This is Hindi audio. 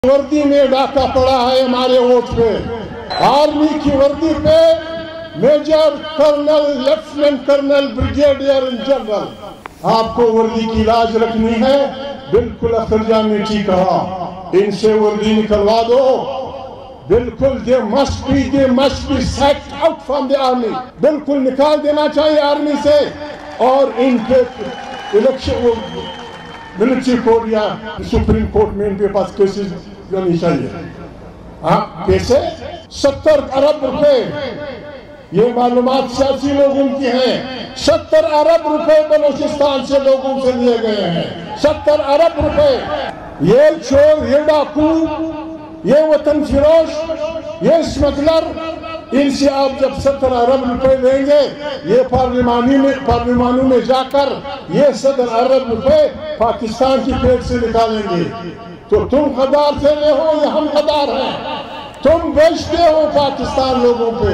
वर्दी में डाका पड़ा है हमारे वोट पे। आर्मी की वर्दी पे major colonel, lieutenant colonel, brigadier इन जनरल। आपको वर्दी की लाज रखनी है। बिल्कुल अख्तर जान ने ठीक कहा, इनसे वर्दी निकलवा दो। बिल्कुल they must be sacked out from the army. बिल्कुल निकाल देना चाहिए आर्मी से। और इनके इलेक्शन मिलिट्री कोर्ट या सुप्रीम कोर्ट में इनके पास केसेस होनी चाहिए। हाँ, कैसे 70 अरब रुपए, ये मालूमात सियासी लोगों की हैं। 70 अरब रुपए बलूचिस्तान से लोगों से लिए गए हैं। 70 अरब रुपए। ये चोर, ये डाकू, ये वतन फिरोश, ये स्मगलर, इनसे आप जब 70 अरब रुपए लेंगे, ये पार्लिमानों में जाकर ये 70 अरब रुपए पाकिस्तान की पेट से निकालेंगे। तो तुम गद्दार थे हो या हम गद्दार हैं? तुम बेचते हो पाकिस्तान लोगों पे।